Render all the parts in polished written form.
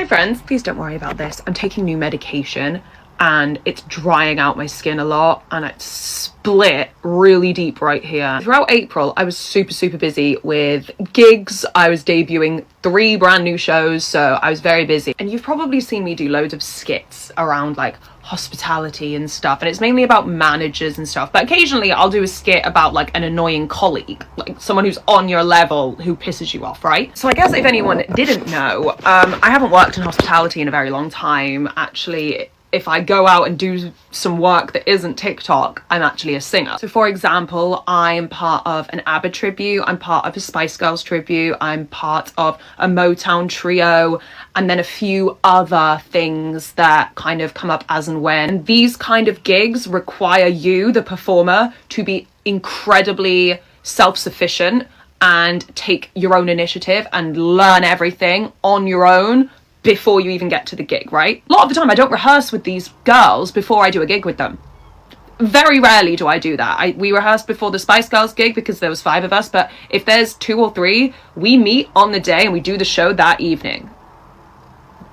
Hi friends, please don't worry about this. I'm taking new medication and it's drying out my skin a lot and it's split really deep right here. Throughout April, I was super busy with gigs. I was debuting 3 brand new shows, so I was very busy. And you've probably seen me do loads of skits around like hospitality and stuff, and it's mainly about managers and stuff, but occasionally I'll do a skit about like an annoying colleague, like someone who's on your level who pisses you off, right? So I guess if anyone didn't know, I haven't worked in hospitality in a very long time. Actually, if I go out and do some work that isn't TikTok, I'm actually a singer. So for example, I'm part of an ABBA tribute, I'm part of a Spice Girls tribute, I'm part of a Motown trio, and then a few other things that kind of come up as and when. And these kind of gigs require you, the performer, to be incredibly self-sufficient and take your own initiative and learn everything on your own before you even get to the gig, right? A lot of the time I don't rehearse with these girls before I do a gig with them. Very rarely do I do that. We rehearsed before the Spice Girls gig because there was 5 of us, but if there's 2 or 3, we meet on the day and we do the show that evening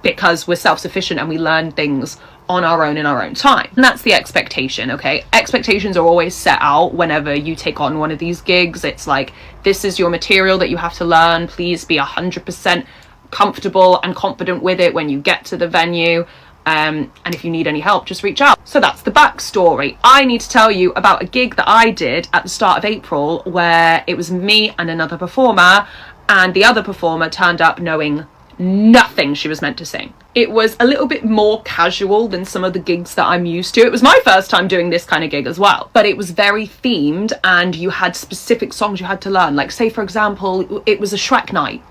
because we're self-sufficient and we learn things on our own in our own time. And that's the expectation, okay? Expectations are always set out whenever you take on one of these gigs. It's like, this is your material that you have to learn. Please be 100% comfortable and confident with it when you get to the venue, and if you need any help, just reach out. So that's the backstory. I need to tell you about a gig that I did at the start of April where it was me and another performer, and the other performer turned up knowing nothing she was meant to sing. It was a little bit more casual than some of the gigs that I'm used to. It was my first time doing this kind of gig as well, but it was very themed and you had specific songs you had to learn. Like, say for example, it was a Shrek night.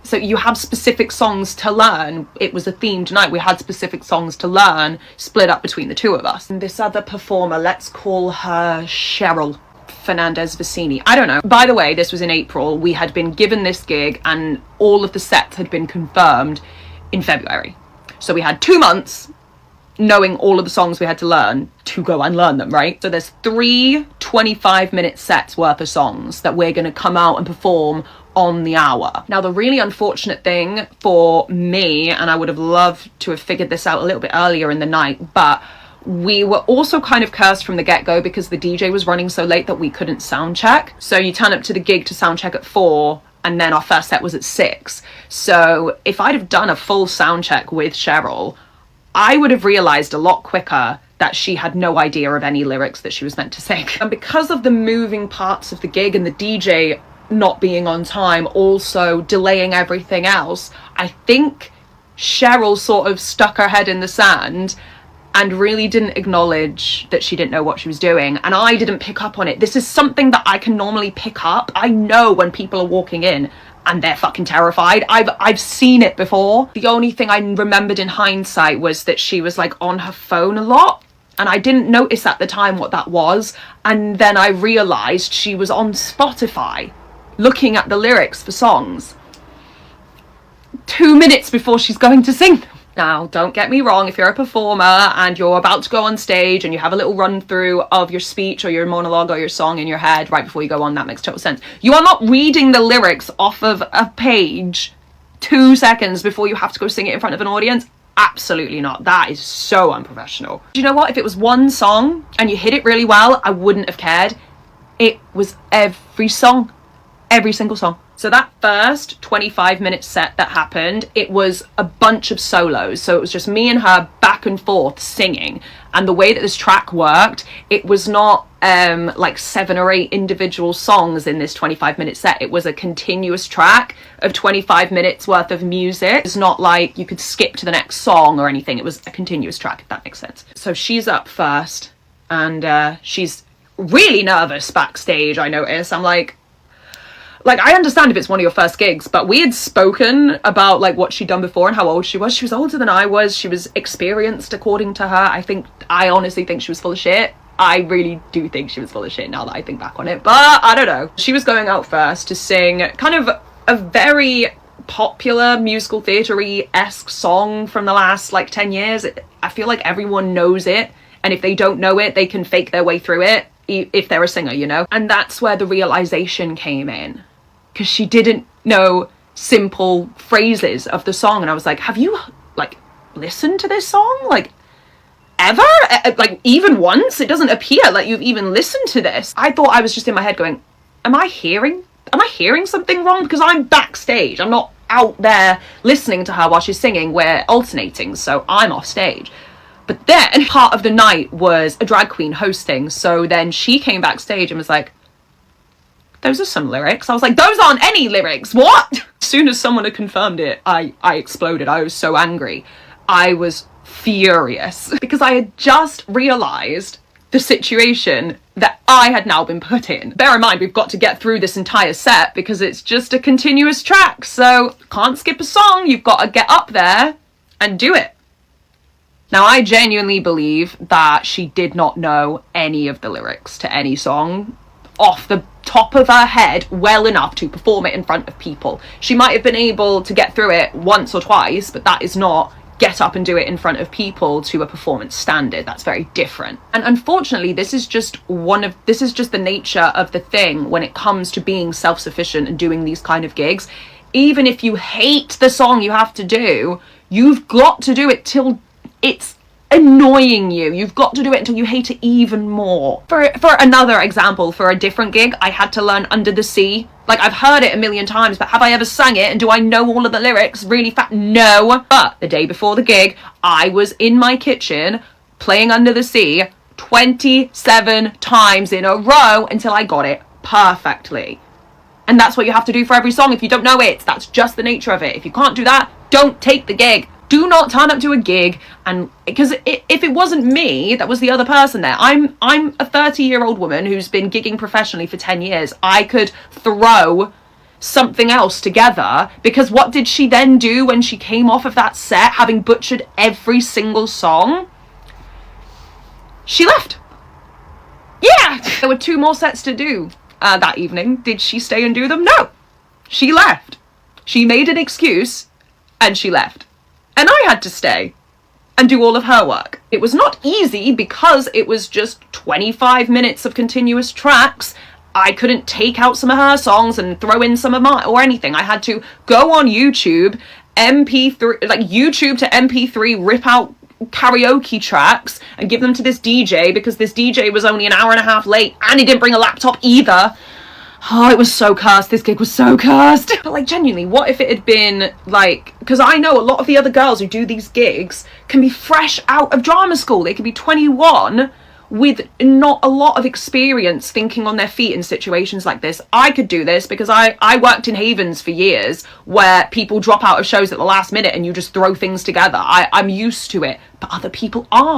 So you have specific songs to learn. It was a themed night. We had specific songs to learn, split up between the 2 of us. And this other performer, let's call her Cheryl Fernandez Vicini. I don't know. By the way, this was in April. We had been given this gig and all of the sets had been confirmed in February. So we had 2 months knowing all of the songs we had to learn to go and learn them, right? So there's 3 25-minute sets worth of songs that we're going to come out and perform on the hour. Now, the really unfortunate thing for me, and I would have loved to have figured this out a little bit earlier in the night, but we were also kind of cursed from the get-go because the DJ was running so late that we couldn't sound check. So you turn up to the gig to sound check at 4, and then our first set was at 6. So if I'd have done a full sound check with Cheryl, I would have realized a lot quicker that she had no idea of any lyrics that she was meant to sing. And because of the moving parts of the gig and the DJ not being on time, also delaying everything else, I think Cheryl sort of stuck her head in the sand and really didn't acknowledge that she didn't know what she was doing, and I didn't pick up on it. This is something that I can normally pick up. I know when people are walking in and they're fucking terrified. I've seen it before. The only thing I remembered in hindsight was that she was like on her phone a lot, and I didn't notice at the time what that was, and then I realized she was on Spotify looking at the lyrics for songs 2 minutes before she's going to sing them. Now, don't get me wrong, if you're a performer and you're about to go on stage and you have a little run through of your speech or your monologue or your song in your head right before you go on, that makes total sense. You are not reading the lyrics off of a page 2 seconds before you have to go sing it in front of an audience. Absolutely not. That is so unprofessional. Do you know what? If it was one song and you hit it really well, I wouldn't have cared. It was every song. Every single song. So that first 25-minute set that happened, it was a bunch of solos. So it was just me and her back and forth singing. And the way that this track worked, it was not like 7 or 8 individual songs in this 25-minute set. It was a continuous track of 25 minutes worth of music. It's not like you could skip to the next song or anything. It was a continuous track, if that makes sense. So she's up first and she's really nervous backstage, I notice. I'm like, I understand if it's one of your first gigs, but we had spoken about like what she'd done before and how old she was. She was older than I was. She was experienced according to her. I honestly think she was full of shit. I really do think she was full of shit now that I think back on it, but I don't know. She was going out first to sing kind of a very popular musical theatre-y-esque song from the last like 10 years. I feel like everyone knows it, and if they don't know it, they can fake their way through it if they're a singer, you know? And that's where the realization came in, because she didn't know simple phrases of the song, and I was like, have you like listened to this song, like, ever? Like, even once? It doesn't appear like you've even listened to this. I thought I was just in my head going, am I hearing something wrong? Because I'm backstage, I'm not out there listening to her while she's singing. We're alternating, so I'm off stage. But then part of the night was a drag queen hosting, so then she came backstage and was like, those are some lyrics. I was like, those aren't any lyrics, what? As soon as someone had confirmed it, I exploded. I was so angry. I was furious because I had just realised the situation that I had now been put in. Bear in mind, we've got to get through this entire set because it's just a continuous track, so can't skip a song. You've got to get up there and do it. Now, I genuinely believe that she did not know any of the lyrics to any song off the top of her head well enough to perform it in front of people. She might have been able to get through it once or twice, but that is not get up and do it in front of people to a performance standard. That's very different. And unfortunately, this is just the nature of the thing when it comes to being self-sufficient and doing these kind of gigs. Even if you hate the song you have to do, you've got to do it till it's annoying you. You've got to do it until you hate it even more. For another example, for a different gig, I had to learn Under the Sea. Like, I've heard it a million times, but have I ever sang it and do I know all of the lyrics really fast? No. But the day before the gig, I was in my kitchen playing Under the Sea 27 times in a row until I got it perfectly. And that's what you have to do for every song. If you don't know it, that's just the nature of it. If you can't do that, don't take the gig. Do not turn up to a gig, and because if it wasn't me, that was the other person there. I'm a 30-year-old woman who's been gigging professionally for 10 years. I could throw something else together, because what did she then do when she came off of that set, having butchered every single song? She left. Yeah, there were 2 more sets to do that evening. Did she stay and do them? No, she left. She made an excuse and she left. And I had to stay and do all of her work. It was not easy because it was just 25 minutes of continuous tracks. I couldn't take out some of her songs and throw in some of mine or anything. I had to go on YouTube, MP3, like YouTube to MP3, rip out karaoke tracks and give them to this DJ because this DJ was only an hour and a half late and he didn't bring a laptop either. Oh, it was so cursed. This gig was so cursed. But like, genuinely, what if it had been like, because I know a lot of the other girls who do these gigs can be fresh out of drama school. They could be 21 with not a lot of experience thinking on their feet in situations like this. I could do this because I worked in Havens for years where people drop out of shows at the last minute and you just throw things together. I'm used to it, but other people aren't.